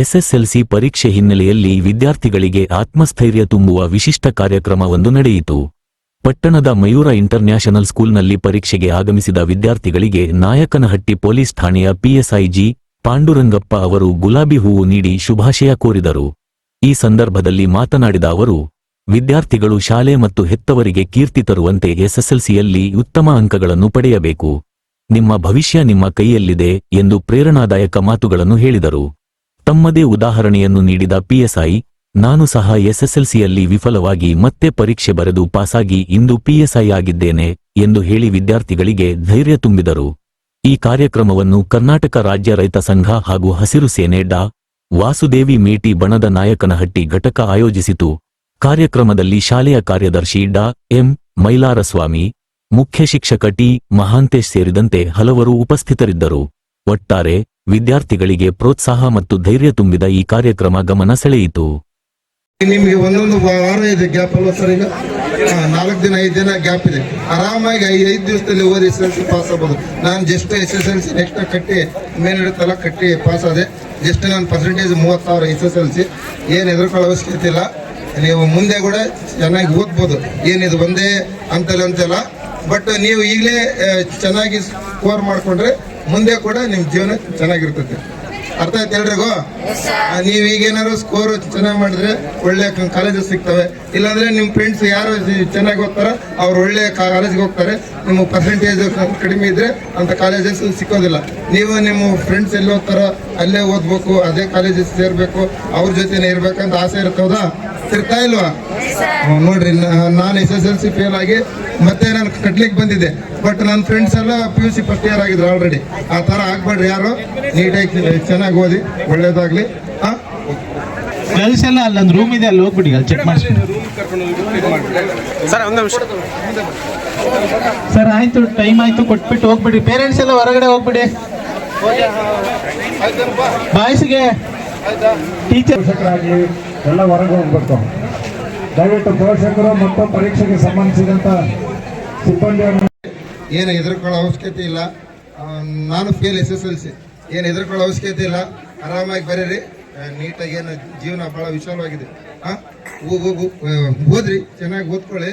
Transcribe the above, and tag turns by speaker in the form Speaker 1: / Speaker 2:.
Speaker 1: SSLC ಪರೀಕ್ಷೆ ಹಿನ್ನೆಲೆಯಲ್ಲಿ ವಿದ್ಯಾರ್ಥಿಗಳಿಗೆ ಆತ್ಮಸ್ಥೈರ್ಯ ತುಂಬುವ ವಿಶಿಷ್ಟ ಕಾರ್ಯಕ್ರಮವೊಂದು ನಡೆಯಿತು. ಪಟ್ಟಣದ ಮಯೂರ ಇಂಟರ್ನ್ಯಾಷನಲ್ ಸ್ಕೂಲ್ನಲ್ಲಿ ಪರೀಕ್ಷೆಗೆ ಆಗಮಿಸಿದ ವಿದ್ಯಾರ್ಥಿಗಳಿಗೆ ನಾಯಕನಹಟ್ಟಿ ಪೊಲೀಸ್ ಠಾಣೆಯ ಪಿಎಸ್ಐ ಜಿ. ಪಾಂಡುರಂಗಪ್ಪ ಅವರು ಗುಲಾಬಿ ಹೂವು ನೀಡಿ ಶುಭಾಶಯ ಕೋರಿದರು. ಈ ಸಂದರ್ಭದಲ್ಲಿ ಮಾತನಾಡಿದ ಅವರು, ವಿದ್ಯಾರ್ಥಿಗಳು ಶಾಲೆ ಮತ್ತು ಹೆತ್ತವರಿಗೆ ಕೀರ್ತಿ ತರುವಂತೆ ಎಸ್ಎಸ್ಎಲ್ಸಿಯಲ್ಲಿ ಉತ್ತಮ ಅಂಕಗಳನ್ನು ಪಡೆಯಬೇಕು. ನಿಮ್ಮ ಭವಿಷ್ಯ ನಿಮ್ಮ ಕೈಯಲ್ಲಿದೆ ಎಂದು ಪ್ರೇರಣಾದಾಯಕ ಮಾತುಗಳನ್ನು ಹೇಳಿದರು. ತಮ್ಮದೇ ಉದಾಹರಣೆಯನ್ನು ನೀಡಿದ ಪಿಎಸ್ಐ, ನಾನು ಸಹ ಎಸ್ಎಸ್ಎಲ್ಸಿಯಲ್ಲಿ ವಿಫಲವಾಗಿ ಮತ್ತೆ ಪರೀಕ್ಷೆ ಬರೆದು ಪಾಸಾಗಿ ಇಂದು ಪಿಎಸ್ಐ ಆಗಿದ್ದೇನೆ ಎಂದು ಹೇಳಿ ವಿದ್ಯಾರ್ಥಿಗಳಿಗೆ ಧೈರ್ಯ ತುಂಬಿದರು. ಈ ಕಾರ್ಯಕ್ರಮವನ್ನು ಕರ್ನಾಟಕ ರಾಜ್ಯ ರೈತ ಸಂಘ ಹಾಗೂ ಹಸಿರು ಸೇನೆ ಡಾ. ವಾಸುದೇವಿ ಮೇಟಿ ಬಣದ ನಾಯಕನಹಟ್ಟಿ ಘಟಕ ಆಯೋಜಿಸಿತು. ಕಾರ್ಯಕ್ರಮದಲ್ಲಿ ಶಾಲೆಯ ಕಾರ್ಯದರ್ಶಿ ಡಾ. ಎಂ. ಮೈಲಾರಸ್ವಾಮಿ, ಮುಖ್ಯ ಶಿಕ್ಷಕ ಟಿ. ಮಹಾಂತೇಶ್ ಸೇರಿದಂತೆ ಹಲವರು ಉಪಸ್ಥಿತರಿದ್ದರು. ಒಟ್ಟಾರೆ ವಿದ್ಯಾರ್ಥಿಗಳಿಗೆ ಪ್ರೋತ್ಸಾಹ ಮತ್ತು ಧೈರ್ಯ ತುಂಬಿದ ಈ ಕಾರ್ಯಕ್ರಮ ಗಮನ ಸೆಳೆಯಿತು.
Speaker 2: ನಿಮಗೆ ಒಂದೊಂದು ವಾರ ಇದೆ ಗ್ಯಾಪ್ ಅಲ್ವಾ ಸರ್? ಈಗ 4 ದಿನ 5 ದಿನ ಗ್ಯಾಪ್ ಇದೆ. ಆರಾಮಾಗಿ 5 ದಿವಸದಲ್ಲಿ ಓದಿ ಎಸ್ಎಸ್ಎಲ್ಸಿ ಪಾಸ್ ಆಗ್ಬೋದು. ನಾನು ಜಸ್ಟ್ ಎಸ್ಎಸ್ಎಲ್ಸಿ ನೆಕ್ಸ್ಟ್ ಕಟ್ಟಿ ಮೇಲಿಡುತ್ತಲ್ಲ ಕಟ್ಟಿ ಪಾಸ್ ಆದೆ. ಜಸ್ಟ್ ನಾನು ಪರ್ಸೆಂಟೇಜ್ 30,000 ಎಸ್ಎಸ್ಎಲ್ಸಿ. ಏನು ಹೆದರ್ಕೊಳ್ಳೋ ಅವಶ್ಯಕತೆ ಇಲ್ಲ. ನೀವು ಮುಂದೆ ಕೂಡ ಚೆನ್ನಾಗಿ ಓದ್ಬೋದು. ಏನಿದು ಒಂದೇ ಅಂತೆಲ್ಲ ಬಟ್ ನೀವು ಈಗಲೇ ಚೆನ್ನಾಗಿ ಸ್ಕೋರ್ ಮಾಡಿಕೊಂಡ್ರೆ ಮುಂದೆ ಕೂಡ ನಿಮ್ಮ ಜೀವನ ಚೆನ್ನಾಗಿರ್ತದೆ. ಅರ್ಥ ಆಯ್ತು ಎಲ್ರಿಗೂ? ನೀವು ಈಗೇನಾದ್ರು ಸ್ಕೋರ್ ಚೆನ್ನಾಗಿ ಮಾಡಿದ್ರೆ ಒಳ್ಳೆ ಕಾಲೇಜಸ್ ಸಿಗ್ತವೆ. ಇಲ್ಲಾಂದ್ರೆ ನಿಮ್ಮ ಫ್ರೆಂಡ್ಸ್ ಯಾರು ಚೆನ್ನಾಗಿ ಓದ್ತಾರ ಅವ್ರು ಒಳ್ಳೆ ಕಾಲೇಜ್ಗೆ ಹೋಗ್ತಾರೆ. ನಿಮ್ಮ ಪರ್ಸೆಂಟೇಜ್ ಕಡಿಮೆ ಇದ್ರೆ ಅಂತ ಕಾಲೇಜಸ್ ಸಿಕ್ಕೋದಿಲ್ಲ. ನೀವು ನಿಮ್ಮ ಫ್ರೆಂಡ್ಸ್ ಎಲ್ಲಿ ಓದ್ತಾರೋ ಅಲ್ಲೇ ಓದ್ಬೇಕು, ಅದೇ ಕಾಲೇಜಸ್ ಸೇರ್ಬೇಕು, ಅವ್ರ ಜೊತೆನೇ ಇರ್ಬೇಕಂತ ಆಸೆ ಇರ್ತದ? ಇರ್ತಾ ಇಲ್ವಾ? ನೋಡ್ರಿ, ನಾನು ಎಸ್ಎಸ್ಎಲ್ಸಿ ಫೇಲ್ ಆಗಿ ಮತ್ತೆ ನಾನು ಕಟ್ಲಿಕ್ಕೆ ಬಂದಿದ್ದೆ. ಬಟ್ ನನ್ನ ಫ್ರೆಂಡ್ಸ್ ಎಲ್ಲ PUC ಫಸ್ಟ್ ಇಯರ್ ಆಗಿದ್ರು ಆಲ್ರೆಡಿ. ಆ ಥರ ಆಗ್ಬೇಡ್ರಿ ಯಾರು. ನೀಟಾಗಿ ಚೆನ್ನಾಗಿ ಓದಿ, ಒಳ್ಳೇದಾಗ್ಲಿ.
Speaker 3: ಗರ್ಲ್ಸ್ ಎಲ್ಲ ಅಲ್ಲೊಂದು ರೂಮ್ ಇದೆ, ಅಲ್ಲಿ ಹೋಗ್ಬಿಡಿ, ಅಲ್ಲಿ ಚೆಕ್ ಮಾಡಿಸ್ಬಿಡಿ ಸರ್. ಆಯ್ತು, ಟೈಮ್ ಆಯ್ತು, ಕೊಟ್ಬಿಟ್ಟು ಹೋಗ್ಬಿಡಿ. ಪೇರೆಂಟ್ಸ್ ಎಲ್ಲ ಹೊರಗಡೆ ಹೋಗ್ಬಿಡಿ. ಬಾಯ್ಸ್ಗೆ ಟೀಚರ್
Speaker 4: ಎಲ್ಲ ಹೊರಗೆ ಹೋಗ್ಬೇಕು. ದಯವಿಟ್ಟು ಪೋಷಕರು ಮತ್ತು ಪರೀಕ್ಷೆಗೆ ಸಂಬಂಧಿಸಿದಂತ ಸಿಬ್ಬಂದಿಯನ್ನು
Speaker 2: ಏನು ಹೆದರ್ಕೊಳ್ಳೋ ಅವಶ್ಯಕತೆ ಇಲ್ಲ. ನಾನು ಫೇಲ್ ಎಸ್ಎಸ್ಎಲ್ಸಿ, ಏನು ಹೆದರ್ಕೊಳ್ಳೋ ಅವಶ್ಯಕತೆ ಇಲ್ಲ. ಆರಾಮಾಗಿ ಬರೀರಿ, ನೀಟಾಗಿ. ಏನು ಜೀವನ ಭಾಳ ವಿಶಾಲವಾಗಿದೆ. ಓದ್ರಿ, ಚೆನ್ನಾಗಿ ಓದ್ಕೊಳ್ಳಿ.